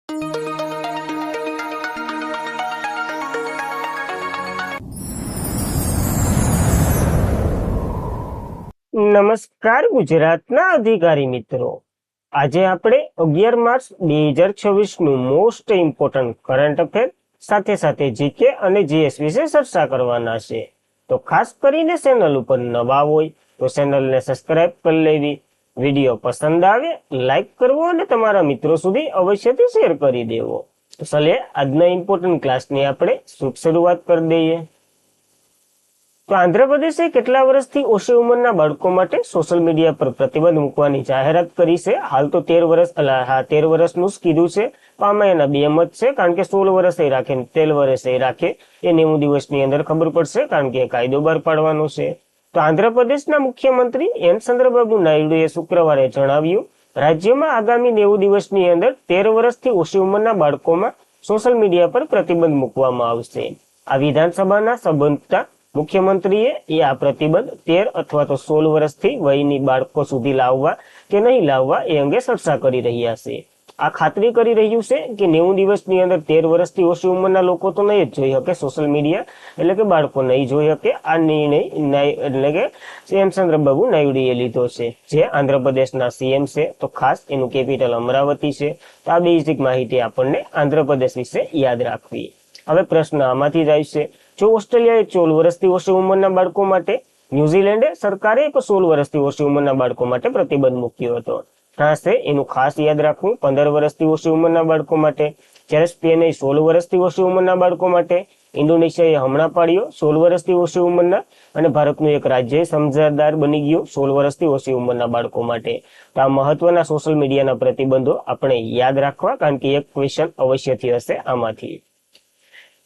નમસ્કાર ગુજરાતના અધિકારી મિત્રો, આજે આપણે 11 માર્ચ 2026 નું મોસ્ટ ઇમ્પોર્ટન્ટ કરંટ અફેર સાથે સાથે જીકે અને જીએસ વિશે ચર્ચા કરવાના છે. તો ખાસ કરીને ચેનલ ઉપર નવા હોય તો ચેનલને સબસ્ક્રાઇબ કરી લેવી, વિડીયો પસંદ આવે લાઈક કરવો અને તમારા મિત્રો સુધી અવશ્યથી શેર કરી દેવો. તો ચાલે આજના ઇમ્પોર્ટન્ટ ક્લાસની આપણે શુભ શરૂઆત કરી દઈએ. તો આંધ્રપ્રદેશે કેટલા વર્ષથી ઓછી ઉંમરના બાળકો માટે સોશિયલ મીડિયા પર પ્રતિબંધ મૂકવાની જાહેરાત કરી છે. હાલ તો 13 વર્ષનું જ કીધું છે. આમાં એના બે મત છે, કારણ કે 16 વર્ષે રાખે ને 13 વર્ષે રાખે એ 90 દિવસની અંદર ખબર પડશે, કારણ કે કાયદો બહાર પાડવાનો છે. તો આંધ્રપ્રદેશના મુખ્યમંત્રી એન ચંદ્રબાબુ નાયડુએ શુક્રવારે જણાવ્યું, રાજ્યમાં આગામી 90 દિવસની અંદર 13 વર્ષથી ઓછી ઉંમરના બાળકોમાં સોશિયલ મીડિયા પર પ્રતિબંધ મૂકવામાં આવશે. આ વિધાનસભાના સંબંધતા મુખ્યમંત્રીએ આ પ્રતિબંધ 13 અથવા તો 16 વર્ષથી વયની બાળકો સુધી લાવવા કે નહીં લાવવા એ અંગે ચર્ચા કરી રહ્યા છે. આ ખાતરી કરી રહ્યું છે કે 90 દિવસની અંદર 13 વર્ષથી ઓછી ઉંમરના લોકો તો નહીં જ જોઈ શકે સોશિયલ મીડિયા, એટલે કે બાળકો નહીં જોઈ શકે. આ નિર્ણય એટલે કે સીએમ ચંદ્રબાબુ નાયડુએ લીધો છે, જે આંધ્રપ્રદેશના સીએમ છે. તો ખાસ એનું કેપિટલ અમરાવતી છે. તો આ બેઝિક માહિતી આપણને આંધ્રપ્રદેશ વિશે યાદ રાખવી. હવે પ્રશ્ન આમાંથી જ આવશે, જો ઓસ્ટ્રેલિયાએ 14 વર્ષથી ઓછી ઉંમરના બાળકો માટે, ન્યુઝીલેન્ડે સરકારે 16 વર્ષથી ઓછી ઉંમરના બાળકો માટે પ્રતિબંધ મૂક્યો હતો. ફ્રાન્સે એનું ખાસ યાદ રાખવું 15 વર્ષથી ઓછી ઉંમરના બાળકો માટે, જ્યારે સ્પેને 16 વર્ષથી ઓછી ઉંમરના બાળકો માટે, ઇન્ડોનેશિયાએ હમણાં પાડ્યો 16 વર્ષથી ઓછી ઉંમરના, અને ભારતનું એક રાજ્ય સમજદાર બની ગયું 16 વર્ષથી ઓછી ઉંમરના બાળકો માટે. તો આ મહત્વના સોશિયલ મીડિયાના પ્રતિબંધો આપણે યાદ રાખવા, કારણ કે એક ક્વેશ્ચન અવશ્યથી હશે આમાંથી.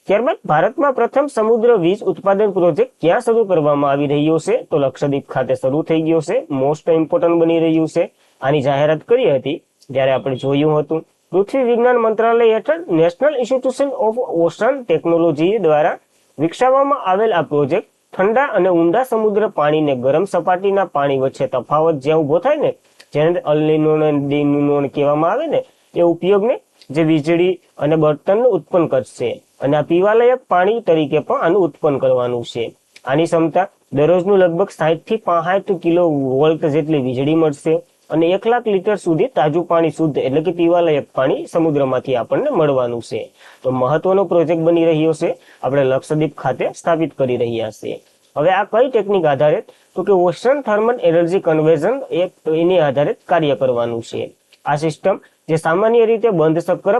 ત્યારબાદ ભારતમાં પ્રથમ સમુદ્ર વીજ ઉત્પાદન પ્રોજેક્ટ ક્યાં શરૂ કરવામાં આવી રહ્યો છે? તો લક્ષદ્વીપ ખાતે શરૂ થઈ ગયો છે. મોસ્ટ ઇમ્પોર્ટન્ટ બની રહ્યું છે. આની જાહેરાત કરી હતી જ્યારે આપણે જોયું હતું, પૃથ્વી વિજ્ઞાન મંત્રાલય હેઠળ national institution of ocean technology દ્વારા વિકસાવવામાં આવેલ આ પ્રોજેક્ટ ઠંડા અને ઊંડા સમુદ્ર પાણીને ગરમ સપાટીના પાણી વચ્ચે તફાવત જ્યાં ઉભો થાય ને, જેને અલ નીનો અને ડી નીનો કહેવામાં આવે ને, એ ઉપયોગને જે વીજળી અને બળતણનું ઉત્પન્ન કરશે, અને આ પીવાલાયક પાણી તરીકે પણ આનું ઉત્પન્ન કરવાનું છે. આની ક્ષમતા દરરોજનું લગભગ 60 થી 65 કિલો વોલ્ટ જેટલી વીજળી મળશે, અને 1 લાખ લીટર સુધી તાજું પાણી શુદ્ધ એટલે કે પીવાલાયક પાણી સમુદ્રમાંથી આપણને મળવાનું છે. તો મહત્વનો પ્રોજેક્ટ બની રહ્યો છે, આપણે લક્ષદ્વીપ ખાતે સ્થાપિત કરી રહ્યા છે. હવે આ કઈ ટેકનિક આધારિત? તો કે ઓશન થર્મલ એનર્જી કન્વર્ઝન એની આધારિત કાર્ય કરવાનું છે. આ સિસ્ટમ જે સામાન્ય રીતે બંધ ચક્ર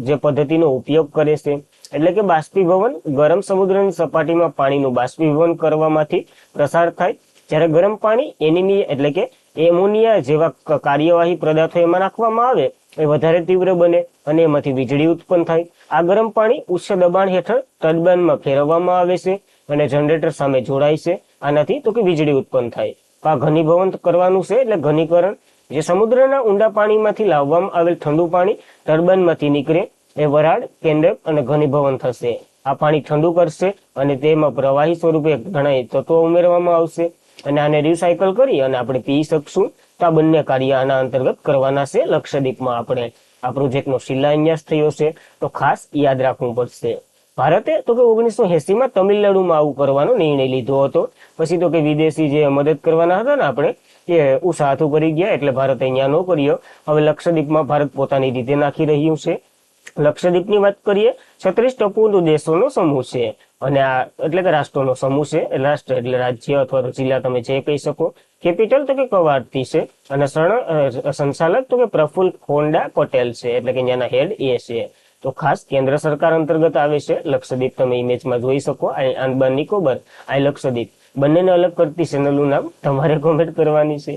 જે પદ્ધતિનો ઉપયોગ કરે છે, એટલે કે બાષ્પીભવન, ગરમ સમુદ્રની સપાટીમાં પાણીનું બાષ્પીભવન કરવામાંથી પ્રસાર થાય, જ્યારે ગરમ પાણી એટલે કે એમોનિયા જેવા કાર્યવાહી પદાર્થો એમાં નાખવામાં આવે, એ વધારે તીવ્ર બને અને એમાંથી વીજળી ઉત્પન્ન થાય. આ ગરમ પાણી ઉચ્ચ દબાણ હેઠળ ટર્બાઇનમાં ફેરવવામાં આવે છે અને જનરેટર સામે જોડાય છે. આનાથી તો કે વીજળી ઉત્પન્ન થાય. આ ઘનીભવન કરવાનું છે, એટલે ઘનીકરણ, જે સમુદ્રના ઊંડા પાણીમાંથી લાવવામાં આવેલ ઠંડુ પાણી ટર્બાઇનમાંથી નીકળે, એ વરાળ, કેન્દ્રક અને ઘનીભવન થશે. આ પાણી ઠંડુ કરશે અને તેમાં પ્રવાહી સ્વરૂપે ઘણા તત્વો ઉમેરવામાં આવશે, અને આને રિસાયકલ કરી અને આપણે પી શકશું. તો આ બંને કાર્ય આના અંતર્ગત કરવાના છે. લક્ષદ્વીપમાં આપણે આ પ્રોજેક્ટનો શિલાન્યાસ થયો છે, તો ખાસ યાદ રાખવું પડશે. ભારતે તો કે 1980માં તમિલનાડુમાં આવું કરવાનો નિર્ણય લીધો હતો. પછી તો કે વિદેશી જે મદદ કરવાના હતા ને આપણે, એ ઉત્સાહ કરી ગયા, એટલે ભારતે અહીંયા ન કર્યો. હવે લક્ષદ્વીપમાં ભારત પોતાની રીતે નાખી રહ્યું છે. લક્ષદ્વીપની વાત કરીએ, 36 ટાપુ દેશોનો સમૂહ છે, અને આ એટલે કે રાષ્ટ્રોનો સમૂહ છે. રાષ્ટ્ર એટલે રાજ્ય અથવા તો જિલ્લા, તમે જે કહી શકો. કેપિટલ તો કે કવારતી છે, અને સંચાલક તો કે પ્રફુલ્લ ખોંડા પટેલ છે, એટલે કે ત્યાંના હેડ એ છે. તો ખાસ કેન્દ્ર સરકાર અંતર્ગત આવે છે લક્ષદ્વીપ. તમે ઇમેજમાં જોઈ શકો, આંદામાન નિકોબાર, આ લક્ષદ્વીપ, બંનેને અલગ કરતી ચેનલનું નામ તમારે કોમેન્ટ કરવાની છે.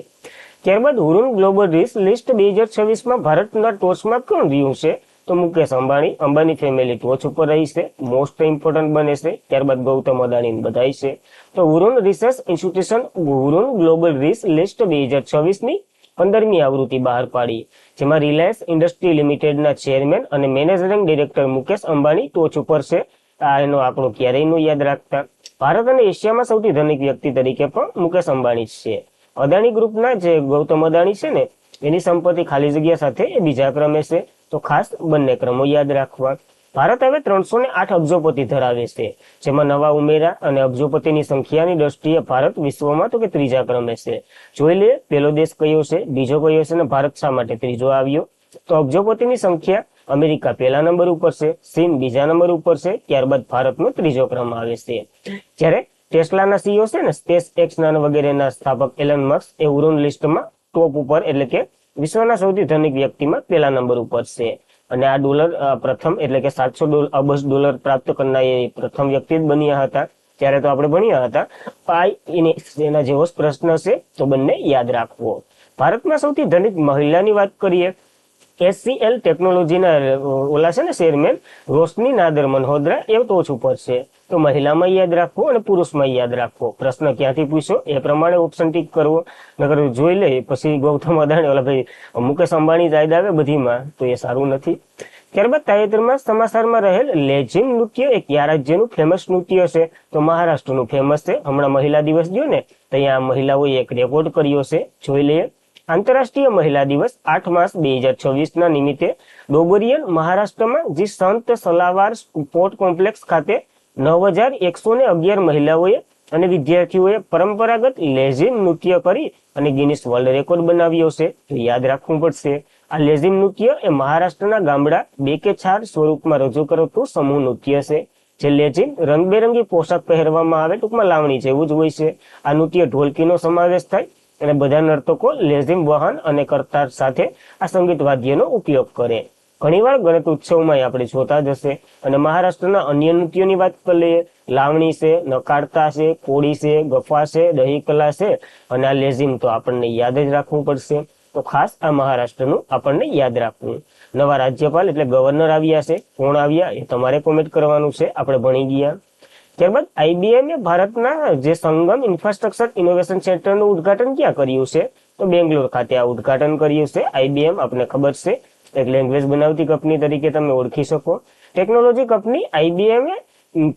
ત્યારબાદ હુરુન ગ્લોબલ રિસ્ક લિસ્ટ 2026માં ભારતના ટોચમાં કોણ રહ્યું છે? તો મુકેશ અંબાણી ફેમિલી ટોચ ઉપર રહી છે, મોસ્ટ ઇમ્પોર્ટન્ટ બને છે. ત્યારબાદ ગૌતમ અદાણી બધાય છે. તો Hurun research institution Hurun global risk list 2026ની 15મી આવૃત્તિ બહાર પાડી, જેમાં રિલાયન્સ ઇન્ડસ્ટ્રી લિમિટેડના ચેરમેન અને મેનેજિંગ ડિરેક્ટર મુકેશ અંબાણી ટોચ ઉપર છે. આ એનો આંકડો ક્યારેય ન યાદ રાખતા. ભારત અને એશિયામાં સૌથી ધનિક વ્યક્તિ તરીકે પણ મુકેશ અંબાણી છે. અદાણી ગ્રુપના જે ગૌતમ અદાણી છે ને, એની સંપત્તિ ખાલી જગ્યા સાથે એ બીજા ક્રમે છે. તો ખાસ બંને ક્રમો યાદ રાખવા. ભારત હવે 308 અબજોપતિ ધરાવે છે, જેમાં નવા ઉમેરા અને અબજોપતિની સંખ્યાની દ્રષ્ટિએ ભારત વિશ્વમાં તો કે ત્રીજા ક્રમે છે. જોઈ લે પહેલો દેશ કયો છે, બીજો કયો છે, અને ભારત શા માટે ત્રીજો આવ્યો. તો અબજોપતિની સંખ્યા અમેરિકા પહેલા નંબર ઉપર છે, ચીન બીજા નંબર ઉપર છે, ત્યારબાદ ભારતનો ત્રીજો ક્રમ આવે છે. જ્યારે ટેસ્લાના સીઈઓ છે ને, સ્પેસ એક્સ વગેરેના સ્થાપક એલન મસ્ક એ હુરોન લિસ્ટમાં ટોપ ઉપર એટલે કે વિશ્વના સૌથી ધનિક વ્યક્તિમાં પહેલા નંબર ઉપર છે. અને આ ડોલર પ્રથમ એટલે કે 700 અબજ ડોલર પ્રાપ્ત કરનાર એ પ્રથમ વ્યક્તિ જ બન્યા હતા. ત્યારે તો આપણે ભણ્યા હતા. એના જેવો જ પ્રશ્ન છે, તો બંને યાદ રાખવો. ભારતમાં સૌથી ધનિક મહિલાની વાત કરીએ. HCL ટેકનોલોજીના ઓલા છે ને ચેરમેન રોશની નાદર મલ્હોત્રા એ ટોચ ઉપર છે. તો મહિલામાં યાદ રાખવો અને પુરુષમાં યાદ રાખવો. પ્રશ્ન ક્યાંથી પૂછ્યો એ પ્રમાણે ઓપ્શન ટીક કરવો. નકર જોઈ લે પછી ગૌતમ અદાણી ઓલા ભાઈ મુકેશ અંબાણી જાયદ આવે બધીમાં, તો એ સારું નથી. ત્યારબાદ તાજેતરમાં સમાચારમાં રહેલ લેઝિમ નૃત્ય એ કયા રાજ્યનું ફેમસ નૃત્ય છે? તો મહારાષ્ટ્રનું ફેમસ છે. હમણાં મહિલા દિવસ ગયો ને, તો અહીંયા મહિલાઓએ એક રેકોર્ડ કર્યો છે. જોઈ લઈએ. આંતરરાષ્ટ્રીય મહિલા દિવસ 8 માર્ચ 2026 ના નિમિત્તે ડોબરિયન મહારાષ્ટ્રમાં જે સંત સલાવાર સ્પોર્ટ કોમ્પ્લેક્સ ખાતે 9111 મહિલાઓએ અને વિદ્યાર્થીઓએ પરંપરાગત લેઝિમ નૃત્ય કરી અને ગિનિસ વર્લ્ડ રેકોર્ડ બનાવ્યો છે. તો યાદ રાખવું પડશે. આ લેઝિમ નૃત્ય એ મહારાષ્ટ્રના ગામડા 2 કે 4 સ્વરૂપમાં રજૂ કરતું સમૂહ નૃત્ય છે. જે લેઝિમ રંગબેરંગી પોશાક પહેરવામાં આવે, ટૂંકમાં લાવણી જેવું જ હોય છે. આ નૃત્ય ઢોલકીનો સમાવેશ થાય અને બધા નર્તકો લેઝિમ વહન અને કરતાર સાથે આ સંગીત વાદ્યનો ઉપયોગ કરે. ઘણીવાર ગણેશ ઉત્સવમાં આપણે જોતા જ હશે. અને મહારાષ્ટ્રના અન્ય નૃત્યોની વાત કરીએ. લાવણી છે, નકારતા છે, કોળી છે, ગફા છે, દહીકલા છે અને આ લેઝિમ તો આપણને યાદ જ રાખવું પડશે. તો ખાસ આ મહારાષ્ટ્રનું આપણને યાદ રાખવું. નવા રાજ્યપાલ એટલે ગવર્નર આવ્યા છે. કોણ આવ્યા એ તમારે કોમેન્ટ કરવાનું છે. આપણે ભણી ગયા. ત્યારબાદ IBM એ ભારતના જે સંગમ ઇન્ફ્રાસ્ટ્રક્ચર ઇનોવેશન સેન્ટરનું ઉદઘાટન ક્યાં કર્યું છે? તો બેંગ્લોર ખાતે આ ઉદઘાટન કર્યું છે. IBM આપને ખબર છે, એક લેંગ્વેજ બનાવતી કંપની તરીકે તમે ઓળખી શકો. ટેકનોલોજી કંપની IBM એ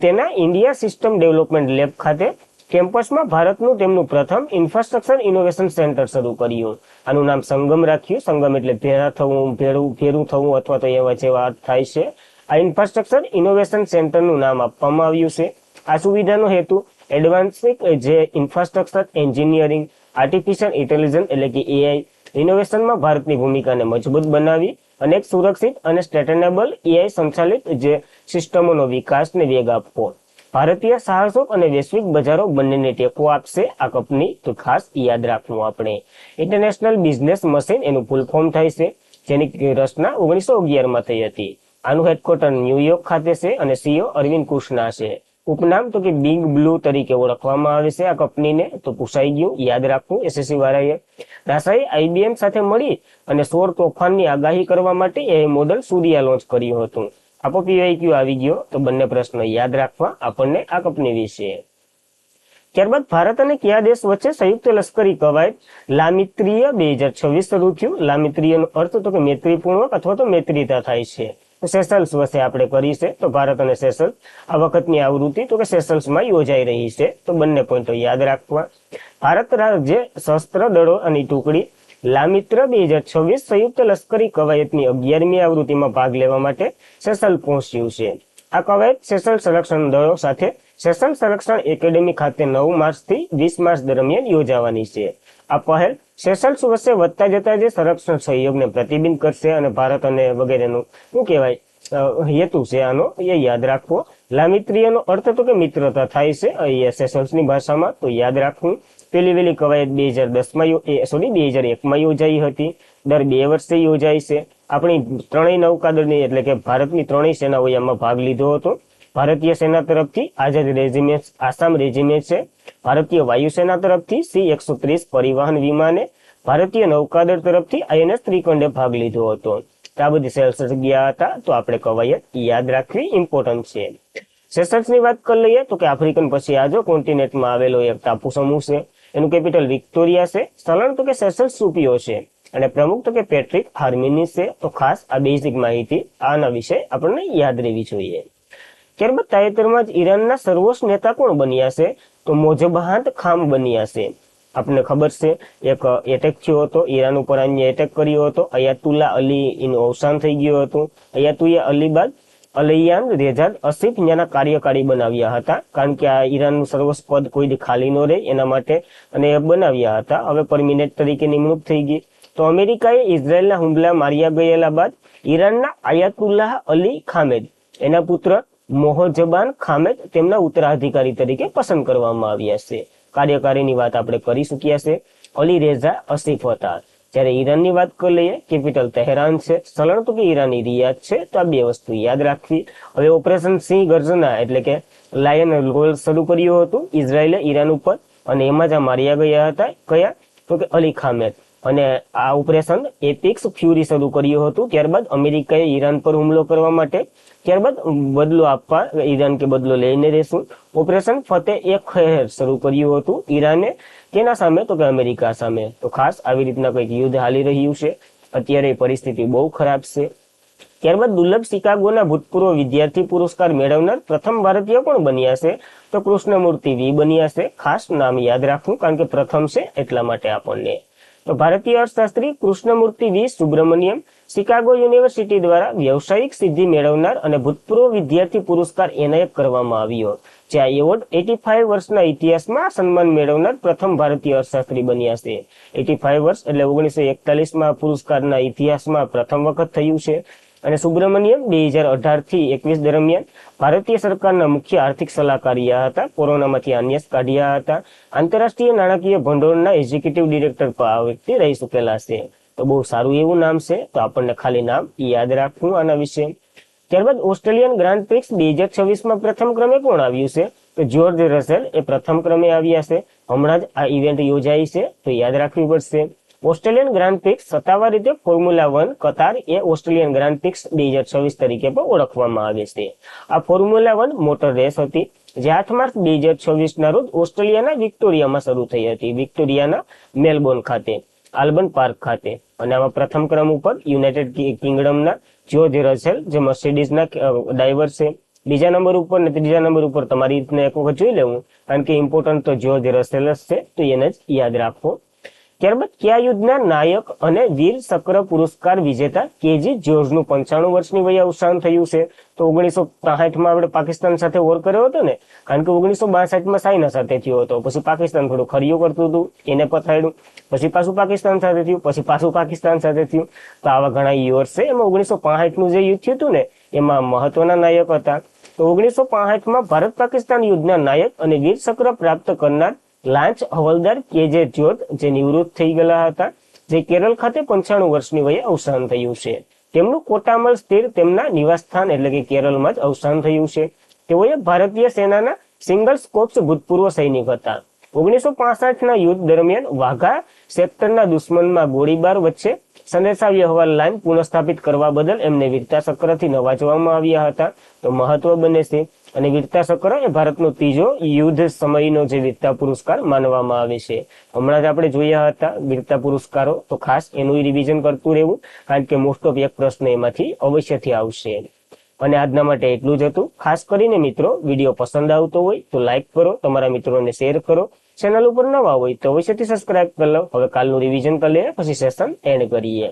તેના ઇન્ડિયા સિસ્ટમ ડેવલપમેન્ટ લેબ ખાતે કેમ્પસમાં ભારતનું તેમનું પ્રથમ ઇન્ફ્રાસ્ટ્રક્ચર ઇનોવેશન સેન્ટર શરૂ કર્યું. આનું નામ સંગમ રાખ્યું. સંગમ એટલે ભેળા થવું, ભેરું થવું અથવા તો એવા જેવા અર્થ થાય છે. આ ઇન્ફ્રાસ્ટ્રક્ચર ઇનોવેશન સેન્ટરનું નામ આપવામાં આવ્યું છે. આ સુવિધાનો હેતુ એડવાન્સિક જે ઇન્ફ્રાસ્ટ્રક્ચર એન્જિનિયરિંગ, આર્ટિફિશિયલ ઇન્ટેલિજન્સ એટલે કે AI ઇનોવેશનમાં ભારતની ભૂમિકાને મજબૂત બનાવી અને એક સુરક્ષિત અને સસ્ટેનેબલ AI સંચાલિત જે સિસ્ટમોનો વિકાસને વેગ આપવો. ભારતીય સાહસો અને વૈશ્વિક બજારો બંનેને ટેકો આપશે આ કંપની. તો ખાસ યાદ રાખવું આપણે. ઇન્ટરનેશનલ બિઝનેસ મશીન એનું ફૂલ ફોર્મ થાય છે, જેની રચના 1911માં થઈ હતી. આનું હેડક્વાર્ટર ન્યુયોર્ક ખાતે છે અને CEO અરવિંદ કૃષ્ણા છે. ઉપનામ તો કે બિગ બ્લુ તરીકે ઓળખવામાં આવે છે આ કંપનીને. તો પૂછાઈ ગયું, યાદ રાખવું SSC વાળાએ. નાસાએ IBM સાથે મળી અને સૌર તોફાનની આગાહી કરવા માટે એ મોડલ સૂર્યા લોન્ચ કર્યું હતું. આપો PYQ આવી ગયો. તો બંને પ્રશ્ન યાદ રાખવા આપણને આ કંપની વિશે. ત્યારબાદ ભારત અને કયા દેશ વચ્ચે સંયુક્ત લશ્કરી કવાયત લામિત્રીય 2026 શરૂ થયું? લામિત્રીયનો અર્થ તો કે મૈત્રીપૂર્વક અથવા તો મૈત્રીતા થાય છે. સેશલ્સ વચ્ચે આપણે કરી છે. તો ભારત અને સેશલ્સ આ વખતની આવૃત્તિ તો કે સેશલ્સમાં યોજાઈ રહી છે. તો બંને પોઈન્ટો યાદ રાખવા. ભારત રાજ્ય સશસ્ત્ર દળો અને ટુકડી લામિત્ર 2026 સંયુક્ત લશ્કરી કવાયતની 11મી આવૃત્તિમાં ભાગ લેવા માટે સેશલ પહોંચ્યું છે. આ કવાયત સેશલ સંરક્ષણ દળો સાથે સેશલ સંરક્ષણ એકેડેમી ખાતે 9 માર્ચથી 20 માર્ચ દરમિયાન યોજાવાની છે. આ પહેલ સેશલ્સ વચ્ચે વધતા જતા જે સંરક્ષણ સહયોગને પ્રતિબિંબ કરશે અને ભારત અને વગેરેનું શું કહેવાય હેતુ છે આનો એ યાદ રાખવો. લામિત્રીયનો અર્થ તો કે મિત્રતા થાય છે અહીંયા સેશલ્સની ભાષામાં. તો યાદ રાખવું. પેલી વેલી કવાયત 2001માં યોજાઈ હતી. દર 2 વર્ષે યોજાય છે. આપણી ત્રણેય નૌકાદળની એટલે કે ભારતની ત્રણેય સેનાઓએ આમાં ભાગ લીધો હતો. ભારતીય સેના તરફથી આઝાદ રેજિમેન્ટ આસામ રેજિમેન્ટ છે. ભારતીય વાયુસેના તરફથી C-130 પરિવહન વિમાને, ભારતીય નૌકાદળ તરફથી INS ત્રિકંડે ભાગ લીધો હતો. આ બધી સેશલ્સ ગયા હતા. તો આપણે કવાયત યાદ રાખવી ઇમ્પોર્ટન્ટ છે. સેશલ્સની વાત કરી લઈએ તો કે આફ્રિકન પછી આજો કોન્ટિનેન્ટમાં આવેલો એક ટાપુ સમૂહ છે. એનું કેપિટલ વિક્ટોરિયા છે. ચલણ તો કે સેશલ્સ રૂપિયો છે અને પ્રમુખ તો કે પેટ્રિક હાર્મિનીસ છે. તો ખાસ આ બેઝિક માહિતી આના વિશે આપણને યાદ રહેવી જોઈએ. ત્યારબાદ તાજેતરમાં જ ઈરાનના સર્વોચ્ચ નેતા કોણ બન્યા છે? તો મોજબહાત ખામ બન્યા છે. આપણને ખબર છે એક એટેક થયો હતો, ઈરાન ઉપર અન્ય એટેક કર્યો હતો, અયાતુલ્લા અલી એનું અવસાન થઈ ગયું હતું. અયાતુલ્લા અલી બાદ અલૈયાન રેઝા અસીફ ત્યાંના કાર્યકારી બનાવ્યા હતા, કારણ કે આ ઈરાનનું સર્વોચ્ચ પદ કોઈ દી ખાલી ન રહે એના માટે, અને એ બનાવ્યા હતા. હવે પરમિનેન્ટ તરીકે નિમણૂક થઈ ગઈ. તો અમેરિકાએ ઇઝરાયલના હુમલા માર્યા ગયેલા બાદ ઈરાનના આયાતુલ્લાહ અલી ખામેદ એના પુત્ર મોહજબાન ખામેદ તેમના ઉત્તરાધિકારી તરીકે પસંદ કરવામાં આવ્યા છે. કાર્યકારીની વાત આપણે કરી ચૂક્યા છે. અલી રેઝા અસીફ હતા. જ્યારે ઈરાનની વાત કરી લઈએ, કેપિટલ તહેરાન છે, સલણ તો કે ઈરાની રિયાદ છે. તો આ બે વસ્તુ યાદ રાખવી. હવે ઓપરેશન સિંહ ગર્જના એટલે કે લાયન રોલ શરૂ કર્યું હતું ઇઝરાયલે ઈરાન ઉપર, અને એમાં જ માર્યા ગયા હતા. કયા? તો કે અલી ખામેદ. અને આ ઓપરેશન એપિક્સ ફ્યુરી શરૂ કર્યું હતું. ત્યારબાદ અમેરિકાએ ઈરાન પર હુમલો કરવા માટે, ત્યારબાદ બદલો આપવા, ઈરાન કે બદલો લઈને રહેશું, ઓપરેશન ફતેહ એ ખૈર શરૂ કર્યું હતું ઈરાને. કેના સામે? તો કે અમેરિકા સામે. તો ખાસ આવી રીતના કંઈક યુદ્ધ હાલી રહ્યું છે. અત્યારે પરિસ્થિતિ બહુ ખરાબ છે. ત્યારબાદ દુર્લભ શિકાગોના ભૂતપૂર્વ વિદ્યાર્થી પુરસ્કાર મેળવનાર પ્રથમ ભારતીય કોણ બન્યા છે? તો કૃષ્ણમૂર્તિ વી બન્યા છે. ખાસ નામ યાદ રાખવું, કારણ કે પ્રથમ છે એટલા માટે આપણને. તો ભારતીય અર્થશાસ્ત્રી કૃષ્ણમૂર્તિ વી સુબ્રમણ્યમ શિકાગો યુનિવર્સિટી દ્વારા વ્યવસાયિક સિદ્ધિ મેળવનાર અને ભૂતપૂર્વ વિદ્યાર્થી પુરસ્કાર એનાયત કરવામાં આવ્યો. જે આ એવોર્ડ 85 વર્ષના ઇતિહાસમાં સન્માન મેળવનાર પ્રથમ ભારતીય અર્થશાસ્ત્રી બન્યા છે. 85 વર્ષ એટલે 1941માં પુરસ્કારના ઇતિહાસમાં પ્રથમ વખત થયું છે. અને સુબ્રમણ્યમ 2018 થી 21 દરમિયાન ભારતીય સરકારના મુખ્ય આર્થિક સલાહકાર રહ્યા હતા. કોરોનામાંથી આન્યસ કાઢ્યા હતા. આંતરરાષ્ટ્રીય નાણાકીય ભંડોળના એક્ઝિક્યુટિવ ડિરેક્ટર પર આ વ્યક્તિ રહી ચૂકેલા છે. તો બહુ સારું એવું નામ છે. તો આપણને ખાલી નામ યાદ રાખવું આના વિશે. ત્યારબાદ ઓસ્ટ્રેલિયન ગ્રાન્ડ પ્રિક્સ 2026માં પ્રથમ ક્રમે કોણ આવ્યું છે? તો જ્યોર્જ રસેલ એ પ્રથમ ક્રમે આવ્યા છે. હમણાં જ આ ઇવેન્ટ યોજાઈ છે, તો યાદ રાખવી પડશે. ઓસ્ટ્રેલિયન ગ્રાન્ડ પ્રિક્સ સત્તાવાર રીતે ફોર્મ્યુલા 1 કતાર એ ઓસ્ટ્રેલિયન ગ્રાન્ડ પ્રિક્સ 2026 તરીકે પણ ઓળખવામાં આવે છે. આ ફોર્મ્યુલા 1 મોટર રેસ હતી, જે 8 માર્ચ 2026ના રોજ ઓસ્ટ્રેલિયાના વિક્ટોરિયામાં શરૂ થઈ હતી. વિક્ટોરિયાના મેલબોર્ન ખાતે, આલ્બન પાર્ક ખાતે. અને આમાં પ્રથમ ક્રમ ઉપર યુનાઇટેડ કિંગડમના જ્યોર્જ રસેલ, જે મર્સિડીઝના ડ્રાઈવર છે. બીજા નંબર ઉપર ને ત્રીજા નંબર ઉપર તમારી રીતને એક વખત જોઈ લેવું, કારણ કે ઇમ્પોર્ટન્ટ તો જ્યોર્જ રસેલ જ છે, તો એને જ યાદ રાખો. ત્યારબાદ કયા યુદ્ધના નાયક અને વીર ચક્ર પુરસ્કાર વિજેતા કેજી જ્યોર્જનું 95 વર્ષની વયે અવસાન થયું છે? તો 1965માં આપણે પાકિસ્તાન સાથે વોર કર્યો હતો ને, કારણ કે 1962માં ચાઇના સાથે થયો હતો. પછી પાકિસ્તાન થોડું ખરીયો કરતું હતું, એને પથાડ્યું. પછી પાછું પાકિસ્તાન સાથે થયું, પછી પાછું પાકિસ્તાન સાથે થયું. તો આવા ઘણા યુદ્ધ છે. એમાં 1965નું જે યુદ્ધ થયું હતું ને, એમાં મહત્વના નાયક હતા. તો 1965માં ભારત પાકિસ્તાન યુદ્ધના નાયક અને વીર ચક્ર પ્રાપ્ત કરનાર લાન્ચ હવલદાર કેજે જ્યોર્જ, જે નિવૃત્ત થઈ ગયેલા હતા, જે કેરળ ખાતે 95 વર્ષની વયે અવસાન થયું છે. તેમનું કોટામલ સ્થિર તેમના નિવાસસ્થાન એટલે કે કેરળમાં જ અવસાન થયું છે. તેઓએ ભારતીય સેનાના સિંગલ સ્કોપ્સ ભૂતપૂર્વ સૈનિક હતા. 1965ના યુદ્ધ દરમિયાન વાઘા સેક્ટરના દુશ્મનમાં ગોળીબાર વચ્ચે સંદેશા વ્યવહાર લાઇન પુનઃસ્થાપિત કરવા બદલ એમને વીરતા ચક્રથી નવાજવામાં આવ્યા હતા. તો મહત્વ બને છે. અને વીરતા ચક્ર એ ભારતનો ત્રીજો યુદ્ધ સમયનો જે વીરતા પુરસ્કાર માનવામાં આવે છે. હમણાં જ આપણે જોયા હતા વીરતા પુરસ્કારો, તો ખાસ એનું રિવિઝન કરતું રહેવું, કારણ કે મોસ્ટ ઓફ એક પ્રશ્ન એમાંથી અવશ્યથી આવશે. અને આજના માટે એટલું જ હતું. ખાસ કરીને મિત્રો, વિડીયો પસંદ આવતો હોય તો લાઈક કરો, તમારા મિત્રોને શેર કરો. ચેનલ ઉપર નવા હોય તો અવશ્યથી સબસ્ક્રાઇબ કરી લો. હવે કાલનું રિવિઝન કરી લઈએ, પછી સેશન એન્ડ કરીએ.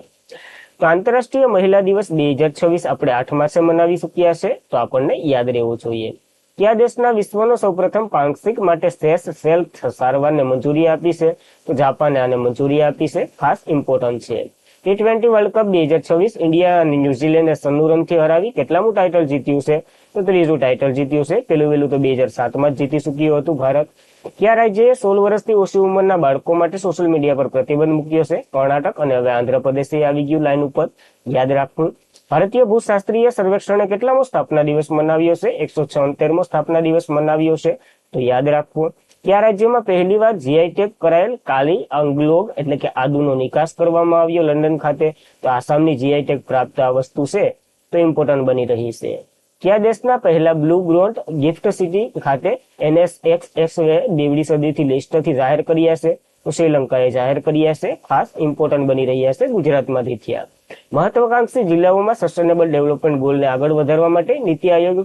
તો આંતરરાષ્ટ્રીય મહિલા દિવસ 2026 આપણે 8 માર્ચે મનાવી ચૂક્યા છે. તો આપણને યાદ રહેવું જોઈએ. કયા દેશના વિશ્વનો સૌપ્રથમ પાંખિક માટે શ્રેષ્ઠ સેલ્ફ સારવારને મંજૂરી આપી છે? તો જાપાને આને મંજૂરી આપી છે. ખાસ ઇમ્પોર્ટન્ટ છે. T20 વર્લ્ડ કપ 2026 ઇન્ડિયા અને ન્યુઝીલેન્ડે 96 રનથી હરાવી કેટલામું ટાઇટલ જીત્યું છે? તો ત્રીજું ટાઇટલ જીત્યું છે. પેલું વહેલું તો 2007માં જ જીતી ચૂક્યું હતું ભારત. કયા રાજ્યએ 16 વર્ષથી ઓછી ઉંમરના બાળકો માટે સોશિયલ મીડિયા પર પ્રતિબંધ મૂક્યો છે? કર્ણાટક. અને હવે આંધ્રપ્રદેશ આવી ગયું લાઈન ઉપર, યાદ રાખવું. ભારતીય ભૂશાસ્ત્રીય સર્વેક્ષણે કેટલામો સ્થાપના દિવસ મનાવ્યો છે? 176મો સ્થાપના દિવસ મનાવ્યો છે, તો યાદ રાખવું. કયા રાજ્યમાં પહેલીવાર જીઆઈ ટેગ કરાયેલ કાલી અંગલોગ એટલે કે આદુનો નિકાસ કરવામાં આવ્યો? લંડન ખાતે. તો આસામની જીઆઈ ટેગ પ્રાપ્ત આ વસ્તુ છે, તો ઇમ્પોર્ટન્ટ બની રહી છે. કયા દેશના પહેલા બ્લુ ગ્રોન્ટ ગિફ્ટ સિટી ખાતે NSX દેવડી સદીથી લિસ્ટથી જાહેર કર્યા છે? તો શ્રીલંકાએ જાહેર કર્યા છે. ખાસ ઇમ્પોર્ટન્ટ બની રહ્યા છે, ગુજરાતમાંથી થયા. મહત્વાકાંક્ષી જિલ્લાઓમાં સસ્ટેનેબલ ડેવલપમેન્ટ ગોલને આગળ વધારવા માટે નીતિ આયોગે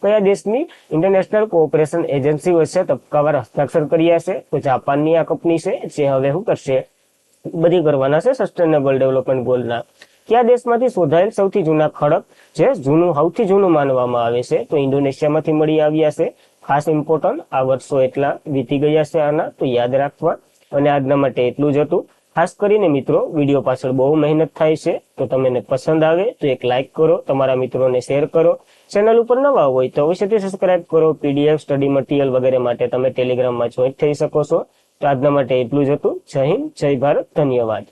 કયા દેશની ઇન્ટરનેશનલ કોઓપરેશન એજન્સી વચ્ચે તબક્કાવાર હસ્તાક્ષર કર્યા છે? તો જાપાનની આ કંપની છે, જે હવે શું કરશે, બધી કરવાના છે સસ્ટેનેબલ ડેવલપમેન્ટ ગોલના. કયા દેશમાંથી શોધાયેલ સૌથી જૂના ખડક, જે સૌથી જૂનું માનવામાં આવે છે, તો ઇન્ડોનેશિયામાંથી મળી આવ્યા છે. ખાસ ઇમ્પોર્ટન્ટ, આ વર્ષો એટલા વીતી ગયા છે આના, તો યાદ રાખવા. અને આજના માટે એટલું જ હતું. ખાસ કરીને મિત્રો, વિડીયો પાછળ બહુ મહેનત થાય છે, તો તમને પસંદ આવે તો એક લાઇક કરો, તમારા મિત્રોને શેર કરો. ચેનલ ઉપર નવા હોય તો અવશ્યથી સબસ્ક્રાઇબ કરો. પીડીએફ, સ્ટડી મટીરિયલ વગેરે માટે તમે ટેલિગ્રામમાં જોઈન્ટ થઈ શકો છો. તો આજના માટે એટલું જ હતું. જય હિન્દ, જય ભારત, ધન્યવાદ.